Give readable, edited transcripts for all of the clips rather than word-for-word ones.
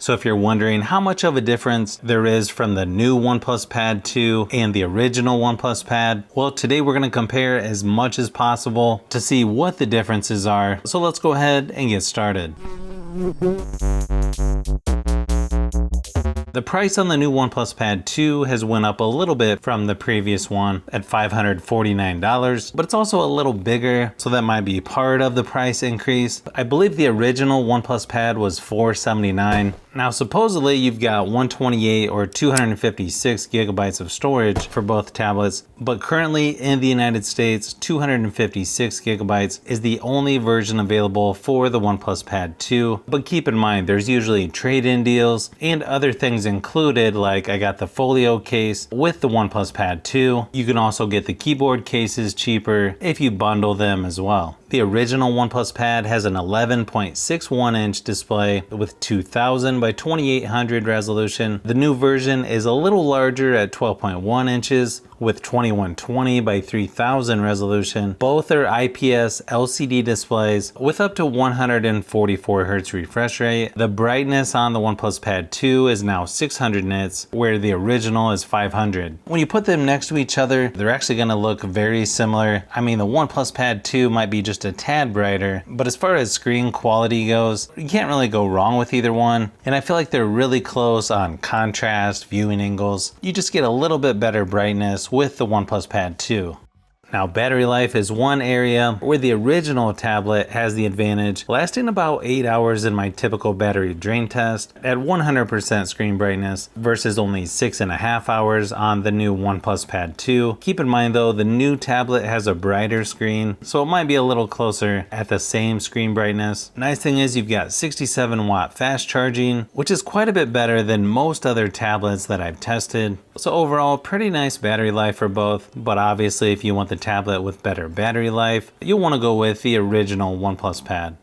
So if you're wondering how much of a difference there is from the new OnePlus Pad 2 and the original OnePlus Pad, well, today we're going to compare as much as possible to see what the differences are. So let's go ahead and get started. The price on the new OnePlus Pad 2 has went up a little bit from the previous one at $549, but it's also a little bigger, so that might be part of the price increase. I believe the original OnePlus Pad was $479. Now, supposedly you've got 128 or 256 gigabytes of storage for both tablets, but currently in the United States, 256 gigabytes is the only version available for the OnePlus Pad 2. But keep in mind, there's usually trade-in deals and other things included, like I got the folio case with the OnePlus Pad 2. You can also get the keyboard cases cheaper if you bundle them as well. The original OnePlus Pad has an 11.61 inch display with 2000 by 2800 resolution. The new version is a little larger at 12.1 inches with 2120 by 3000 resolution. Both are IPS LCD displays with up to 144 Hz refresh rate. The brightness on the OnePlus Pad 2 is now 600 nits, where the original is 500. When you put them next to each other, they're actually going to look very similar. I mean, the OnePlus Pad 2 might be just a tad brighter, but as far as screen quality goes, you can't really go wrong with either one. And I feel like they're really close on contrast, viewing angles. You just get a little bit better brightness with the OnePlus Pad 2. Now, battery life is one area where the original tablet has the advantage, lasting about 8 hours in my typical battery drain test at 100% screen brightness versus only 6.5 hours on the new OnePlus Pad 2. Keep in mind though, the new tablet has a brighter screen, so it might be a little closer at the same screen brightness. Nice thing is you've got 67 watt fast charging, which is quite a bit better than most other tablets that I've tested. So overall, pretty nice battery life for both, but obviously if you want the tablet with better battery life, you'll want to go with the original OnePlus Pad.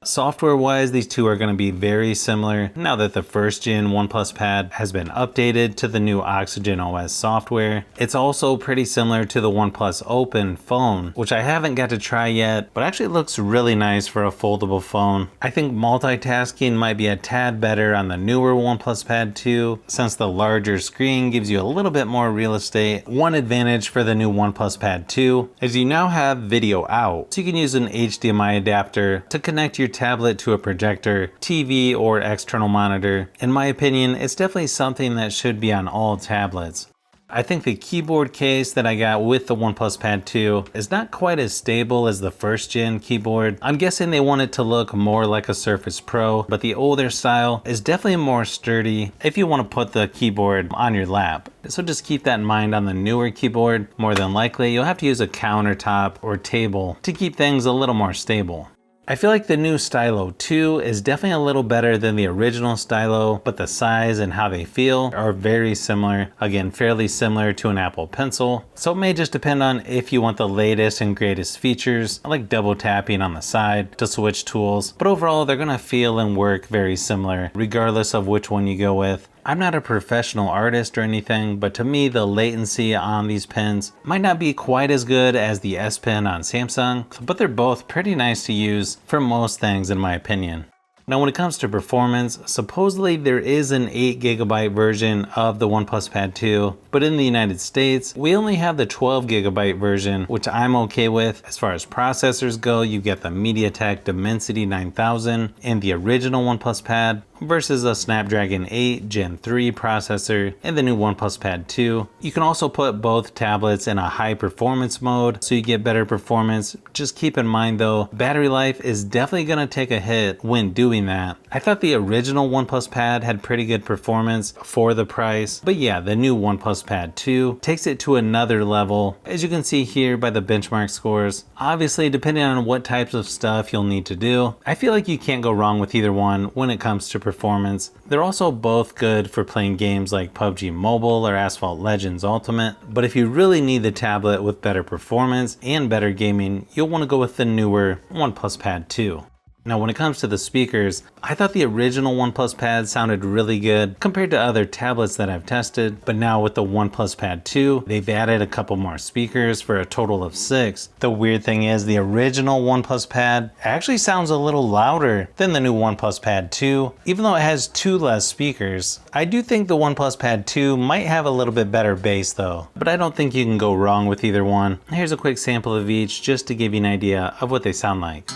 Software wise, these two are going to be very similar now that the first gen OnePlus Pad has been updated to the new Oxygen OS software. It's also pretty similar to the OnePlus Open phone, which I haven't got to try yet, but actually looks really nice for a foldable phone. I think multitasking might be a tad better on the newer OnePlus Pad 2, since the larger screen gives you a little bit more real estate. One advantage for the new OnePlus Pad 2 is you now have video out, so you can use an HDMI adapter to connect your tablet to a projector, TV, or external monitor. In my opinion, it's definitely something that should be on all tablets. I think the keyboard case that I got with the OnePlus Pad 2 is not quite as stable as the first gen keyboard. I'm guessing they want it to look more like a Surface Pro, but the older style is definitely more sturdy if you want to put the keyboard on your lap. So just keep that in mind on the newer keyboard. More than likely, you'll have to use a countertop or table to keep things a little more stable. I feel like the new Stylo 2 is definitely a little better than the original Stylo, but the size and how they feel are very similar. Again, fairly similar to an Apple Pencil. So it may just depend on if you want the latest and greatest features, like double tapping on the side to switch tools. But overall, they're gonna feel and work very similar, regardless of which one you go with. I'm not a professional artist or anything, but to me, the latency on these pens might not be quite as good as the S Pen on Samsung, but they're both pretty nice to use for most things in my opinion. Now, when it comes to performance, supposedly there is an 8GB version of the OnePlus Pad 2, but in the United States, we only have the 12GB version, which I'm okay with. As far as processors go, you get the MediaTek Dimensity 9000 and the original OnePlus Pad versus a Snapdragon 8 Gen 3 processor and the new OnePlus Pad 2. You can also put both tablets in a high performance mode so you get better performance. Just keep in mind though, battery life is definitely going to take a hit when doing that. I thought the original OnePlus Pad had pretty good performance for the price, but yeah, the new OnePlus Pad 2 takes it to another level, as you can see here by the benchmark scores. Obviously, depending on what types of stuff you'll need to do, I feel like you can't go wrong with either one when it comes to performance. They're also both good for playing games like PUBG Mobile or Asphalt Legends Ultimate, but if you really need the tablet with better performance and better gaming, you'll want to go with the newer OnePlus Pad 2. Now when it comes to the speakers, I thought the original OnePlus Pad sounded really good compared to other tablets that I've tested, but now with the OnePlus Pad 2, they've added a couple more speakers for a total of 6. The weird thing is the original OnePlus Pad actually sounds a little louder than the new OnePlus Pad 2, even though it has 2 less speakers. I do think the OnePlus Pad 2 might have a little bit better bass though, but I don't think you can go wrong with either one. Here's a quick sample of each just to give you an idea of what they sound like.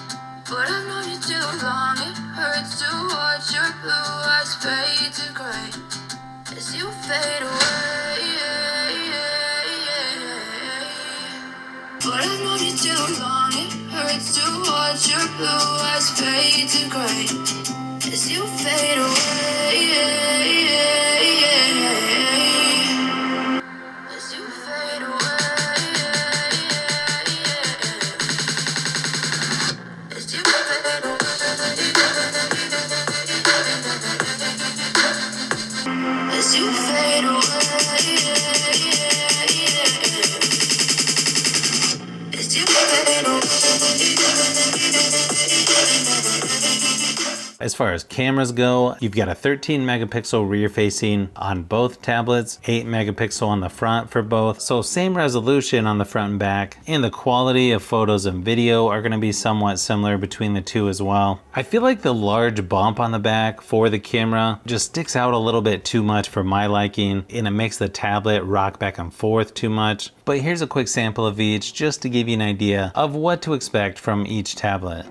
But I've known you too long, it hurts to watch your blue eyes fade to gray as you fade away. But I've known you too long, it hurts to watch your blue eyes fade to gray as you fade away. As you fade away. As you fade away, as you fade away. As far as cameras go, you've got a 13 megapixel rear facing on both tablets, 8 megapixel on the front for both. So same resolution on the front and back, and the quality of photos and video are going to be somewhat similar between the two as well. I feel like the large bump on the back for the camera just sticks out a little bit too much for my liking, and it makes the tablet rock back and forth too much. But here's a quick sample of each just to give you an idea of what to expect from each tablet.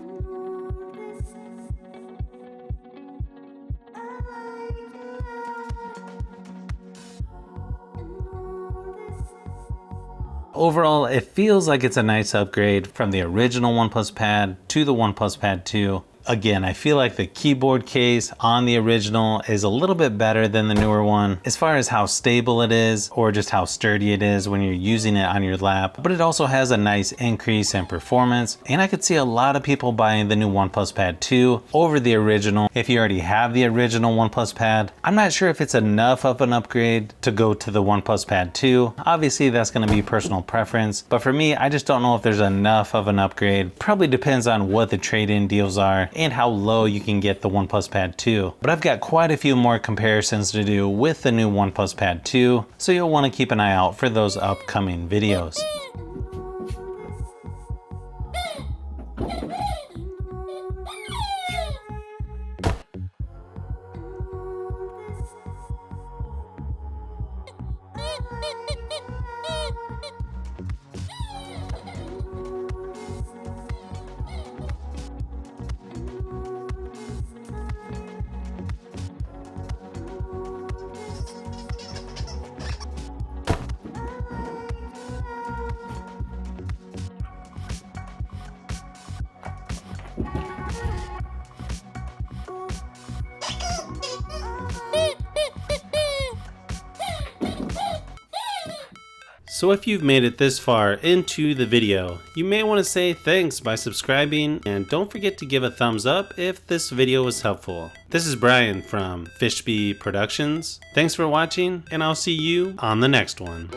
Overall, it feels like it's a nice upgrade from the original OnePlus Pad to the OnePlus Pad 2. Again, I feel like the keyboard case on the original is a little bit better than the newer one as far as how stable it is or just how sturdy it is when you're using it on your lap, but it also has a nice increase in performance, and I could see a lot of people buying the new OnePlus Pad 2 over the original if you already have the original OnePlus Pad. I'm not sure if it's enough of an upgrade to go to the OnePlus Pad 2. Obviously that's going to be personal preference, but for me, I just don't know if there's enough of an upgrade. Probably depends on what the trade-in deals are and how low you can get the OnePlus Pad 2. But I've got quite a few more comparisons to do with the new OnePlus Pad 2, so you'll want to keep an eye out for those upcoming videos. So if you've made it this far into the video, you may want to say thanks by subscribing, and don't forget to give a thumbs up if this video was helpful. This is Brian from Fishbee Productions. Thanks for watching, and I'll see you on the next one.